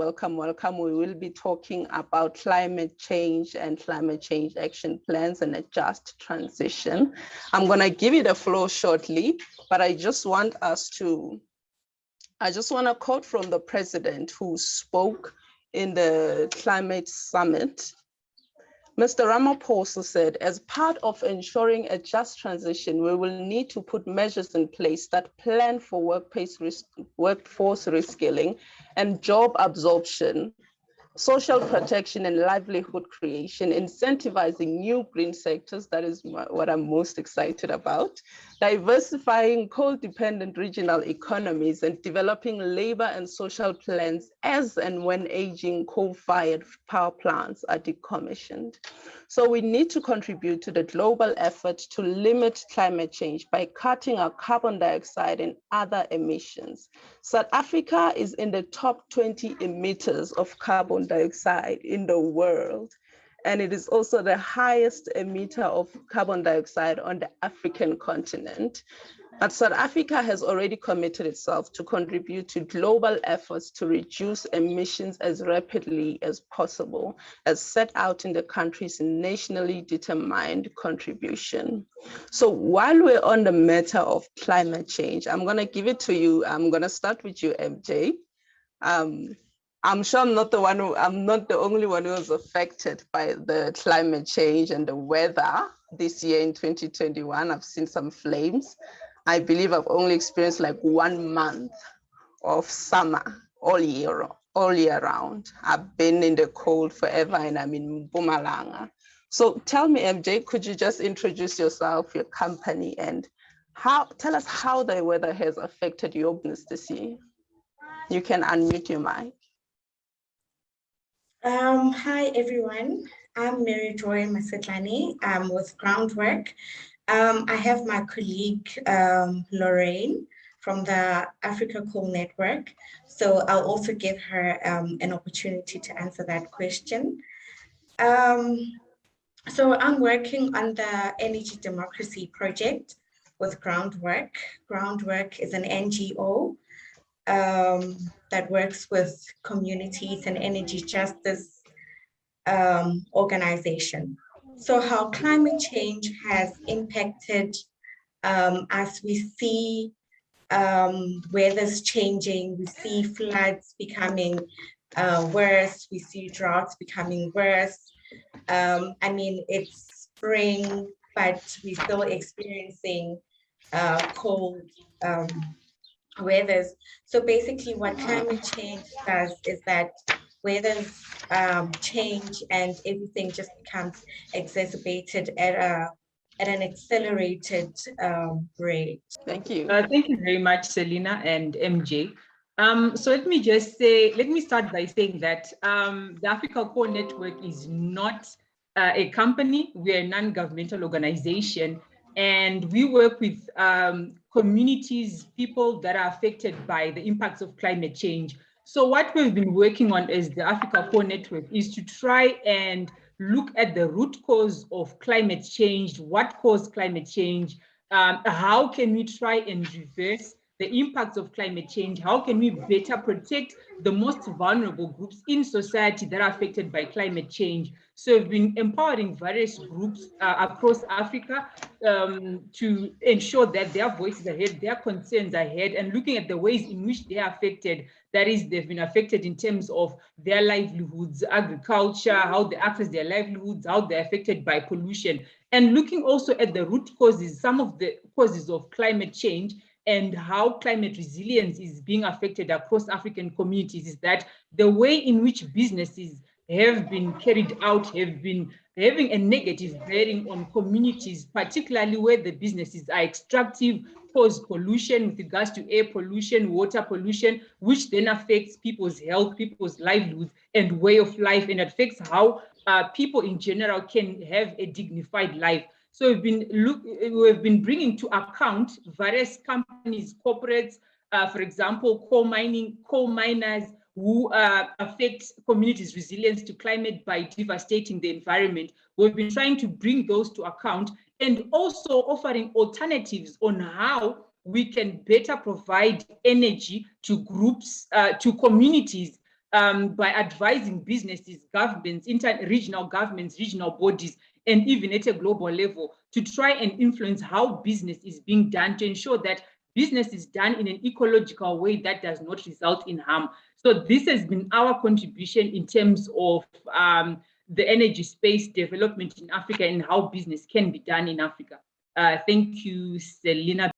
welcome. We will be talking about climate change and climate change action plans and a just transition. I'm going to give you the floor shortly, but I just want to quote from the president who spoke in the climate summit. Mr. Ramaphosa said, as part of ensuring a just transition, we will need to put measures in place that plan for workforce reskilling and job absorption, social protection and livelihood creation, incentivizing new green sectors, that is what I'm most excited about, diversifying coal-dependent regional economies and developing labor and social plans as and when aging coal-fired power plants are decommissioned. So we need to contribute to the global effort to limit climate change by cutting our carbon dioxide and other emissions. South Africa is in the top 20 emitters of carbon dioxide in the world. And it is also the highest emitter of carbon dioxide on the African continent. But South Africa has already committed itself to contribute to global efforts to reduce emissions as rapidly as possible, as set out in the country's nationally determined contribution. So while we're on the matter of climate change, I'm going to give it to you. I'm going to start with you, MJ. I'm sure I'm not the only one who was affected by the climate change and the weather this year in 2021. I've seen some flames. I believe I've only experienced like 1 month of summer all year round. I've been in the cold forever and I'm in Mpumalanga. So tell me, MJ, could you just introduce yourself, your company, and tell us how the weather has affected your business this year? You can unmute your mic. Hi, everyone. I'm Mary Joy Masetlani. I'm with Groundwork. I have my colleague, Lorraine, from the Africa Coal Network. So I'll also give her an opportunity to answer that question. So I'm working on the Energy Democracy Project with Groundwork. Groundwork is an NGO that works with communities and energy justice organization. So how climate change has impacted us, we see weather's changing, we see floods becoming worse, we see droughts becoming worse. I mean, it's spring, but we're still experiencing cold weathers. So basically what climate change does is that weathers change and everything just becomes exacerbated at an accelerated rate. Thank you. Thank you very much, Selina and MJ. So let me start by saying that the Africa Coal Network is not a company. We are a non-governmental organization, and we work with communities, people that are affected by the impacts of climate change. So what we've been working on as the Africa Coal Network is to try and look at the root cause of climate change, what caused climate change, how can we try and reverse the impacts of climate change, how can we better protect the most vulnerable groups in society that are affected by climate change. So we've been empowering various groups across Africa to ensure that their voices are heard, their concerns are heard, and looking at the ways in which they are affected. That is, they've been affected in terms of their livelihoods, agriculture, how they access their livelihoods, how they're affected by pollution, and looking also at the root causes, some of the causes of climate change, and how climate resilience is being affected across African communities. Is that the way in which businesses have been carried out have been having a negative bearing on communities, particularly where the businesses are extractive, cause pollution with regards to air pollution, water pollution, which then affects people's health, people's livelihoods and way of life, and affects how people in general can have a dignified life. So we've been bringing to account various companies, corporates, for example, coal miners who affect communities' resilience to climate by devastating the environment. We've been trying to bring those to account and also offering alternatives on how we can better provide energy to groups, to communities by advising businesses, governments, regional governments, regional bodies, and even at a global level to try and influence how business is being done to ensure that business is done in an ecological way that does not result in harm. So this has been our contribution in terms of the energy space development in Africa and how business can be done in Africa. Thank you, Selina.